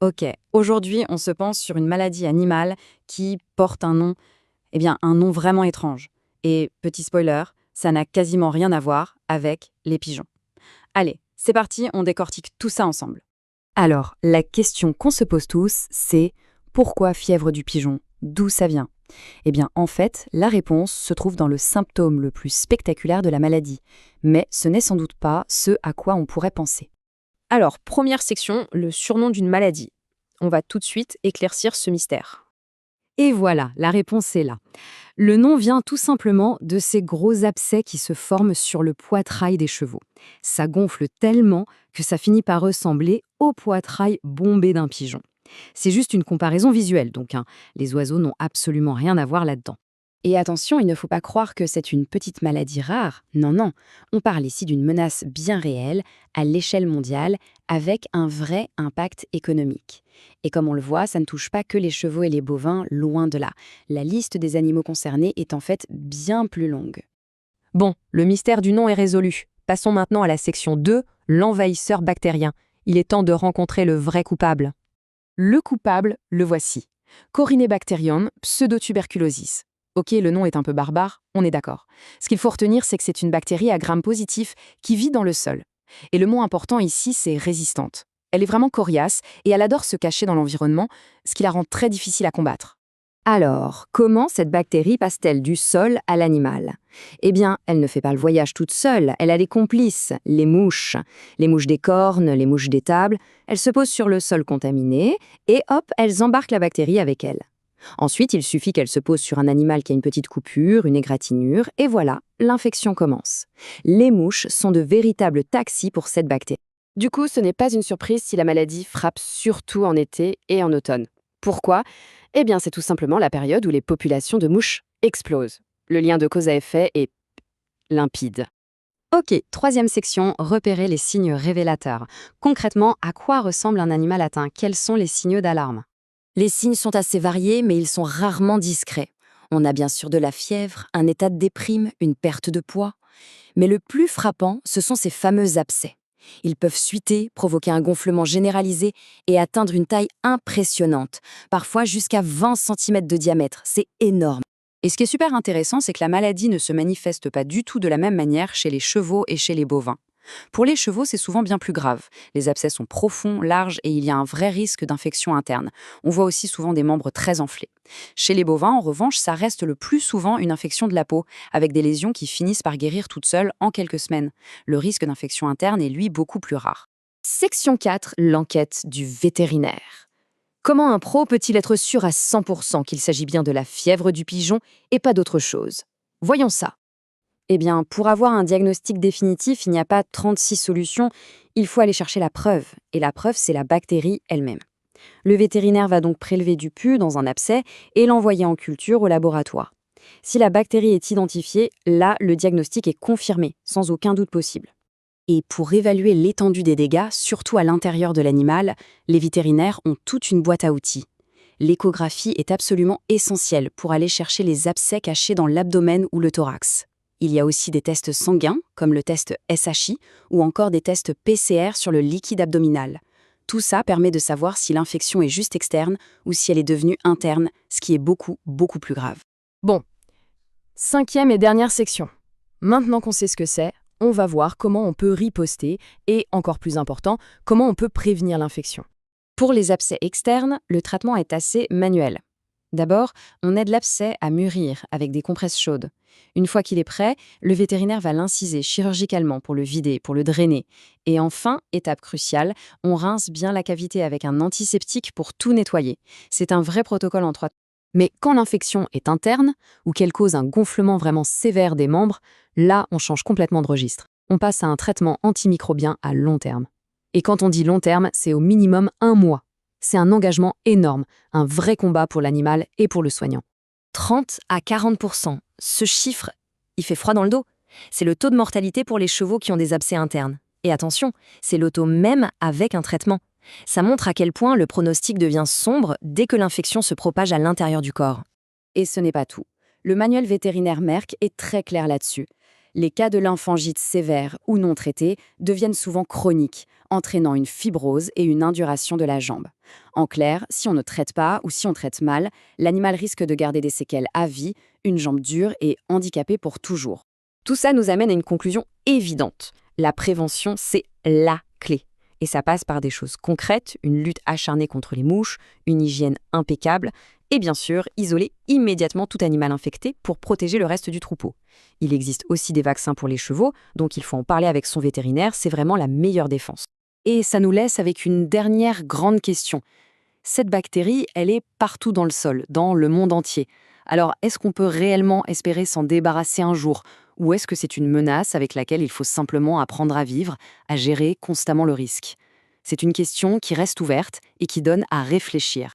Ok, aujourd'hui on se penche sur une maladie animale qui porte un nom, un nom vraiment étrange. Et petit spoiler, ça n'a quasiment rien à voir avec les pigeons. Allez, c'est parti, on décortique tout ça ensemble. Alors, la question qu'on se pose tous, c'est pourquoi fièvre du pigeon? D'où ça vient? En fait, la réponse se trouve dans le symptôme le plus spectaculaire de la maladie. Mais ce n'est sans doute pas ce à quoi on pourrait penser. Alors, première section, le surnom d'une maladie. On va tout de suite éclaircir ce mystère. Et voilà, la réponse est là. Le nom vient tout simplement de ces gros abcès qui se forment sur le poitrail des chevaux. Ça gonfle tellement que ça finit par ressembler au poitrail bombé d'un pigeon. C'est juste une comparaison visuelle, donc les oiseaux n'ont absolument rien à voir là-dedans. Et attention, il ne faut pas croire que c'est une petite maladie rare. Non, non, on parle ici d'une menace bien réelle, à l'échelle mondiale, avec un vrai impact économique. Et comme on le voit, ça ne touche pas que les chevaux et les bovins, loin de là. La liste des animaux concernés est en fait bien plus longue. Bon, le mystère du nom est résolu. Passons maintenant à la section 2, l'envahisseur bactérien. Il est temps de rencontrer le vrai coupable. Le coupable, le voici. Corynebacterium pseudotuberculosis. Ok, le nom est un peu barbare, on est d'accord. Ce qu'il faut retenir, c'est que c'est une bactérie à gram positif qui vit dans le sol. Et le mot important ici, c'est résistante. Elle est vraiment coriace et elle adore se cacher dans l'environnement, ce qui la rend très difficile à combattre. Alors, comment cette bactérie passe-t-elle du sol à l'animal? Elle ne fait pas le voyage toute seule, elle a des complices, les mouches. Les mouches des cornes, les mouches des tables, elles se posent sur le sol contaminé et hop, elles embarquent la bactérie avec elles. Ensuite, il suffit qu'elle se pose sur un animal qui a une petite coupure, une égratignure, et voilà, l'infection commence. Les mouches sont de véritables taxis pour cette bactérie. Du coup, ce n'est pas une surprise si la maladie frappe surtout en été et en automne. Pourquoi? C'est tout simplement la période où les populations de mouches explosent. Le lien de cause à effet est limpide. Ok, troisième section, repérer les signes révélateurs. Concrètement, à quoi ressemble un animal atteint? Quels sont les signaux d'alarme? Les signes sont assez variés, mais ils sont rarement discrets. On a bien sûr de la fièvre, un état de déprime, une perte de poids. Mais le plus frappant, ce sont ces fameux abcès. Ils peuvent suiter, provoquer un gonflement généralisé et atteindre une taille impressionnante, parfois jusqu'à 20 cm de diamètre. C'est énorme. Et ce qui est super intéressant, c'est que la maladie ne se manifeste pas du tout de la même manière chez les chevaux et chez les bovins. Pour les chevaux, c'est souvent bien plus grave. Les abcès sont profonds, larges et il y a un vrai risque d'infection interne. On voit aussi souvent des membres très enflés. Chez les bovins, en revanche, ça reste le plus souvent une infection de la peau, avec des lésions qui finissent par guérir toutes seules en quelques semaines. Le risque d'infection interne est, lui, beaucoup plus rare. Section 4, l'enquête du vétérinaire. Comment un pro peut-il être sûr à 100% qu'il s'agit bien de la fièvre du pigeon et pas d'autre chose? Voyons ça. Pour avoir un diagnostic définitif, il n'y a pas 36 solutions, il faut aller chercher la preuve. Et la preuve, c'est la bactérie elle-même. Le vétérinaire va donc prélever du pus dans un abcès et l'envoyer en culture au laboratoire. Si la bactérie est identifiée, là, le diagnostic est confirmé, sans aucun doute possible. Et pour évaluer l'étendue des dégâts, surtout à l'intérieur de l'animal, les vétérinaires ont toute une boîte à outils. L'échographie est absolument essentielle pour aller chercher les abcès cachés dans l'abdomen ou le thorax. Il y a aussi des tests sanguins, comme le test SHI, ou encore des tests PCR sur le liquide abdominal. Tout ça permet de savoir si l'infection est juste externe ou si elle est devenue interne, ce qui est beaucoup, beaucoup plus grave. Bon, cinquième et dernière section. Maintenant qu'on sait ce que c'est, on va voir comment on peut riposter et, encore plus important, comment on peut prévenir l'infection. Pour les abcès externes, le traitement est assez manuel. D'abord, on aide l'abcès à mûrir avec des compresses chaudes. Une fois qu'il est prêt, le vétérinaire va l'inciser chirurgicalement pour le vider, pour le drainer. Et enfin, étape cruciale, on rince bien la cavité avec un antiseptique pour tout nettoyer. C'est un vrai protocole en 3. Mais quand l'infection est interne ou qu'elle cause un gonflement vraiment sévère des membres, là, on change complètement de registre. On passe à un traitement antimicrobien à long terme. Et quand on dit long terme, c'est au minimum 1 mois. C'est un engagement énorme, un vrai combat pour l'animal et pour le soignant. 30 à 40%. Ce chiffre, il fait froid dans le dos. C'est le taux de mortalité pour les chevaux qui ont des abcès internes. Et attention, c'est le taux même avec un traitement. Ça montre à quel point le pronostic devient sombre dès que l'infection se propage à l'intérieur du corps. Et ce n'est pas tout. Le manuel vétérinaire Merck est très clair là-dessus. Les cas de lymphangite sévère ou non traités deviennent souvent chroniques, entraînant une fibrose et une induration de la jambe. En clair, si on ne traite pas ou si on traite mal, l'animal risque de garder des séquelles à vie, une jambe dure et handicapée pour toujours. Tout ça nous amène à une conclusion évidente. La prévention, c'est la clé. Et ça passe par des choses concrètes, une lutte acharnée contre les mouches, une hygiène impeccable, et bien sûr, isoler immédiatement tout animal infecté pour protéger le reste du troupeau. Il existe aussi des vaccins pour les chevaux, donc il faut en parler avec son vétérinaire, c'est vraiment la meilleure défense. Et ça nous laisse avec une dernière grande question. Cette bactérie, elle est partout dans le sol, dans le monde entier. Alors, est-ce qu'on peut réellement espérer s'en débarrasser un jour? Ou est-ce que c'est une menace avec laquelle il faut simplement apprendre à vivre, à gérer constamment le risque? C'est une question qui reste ouverte et qui donne à réfléchir.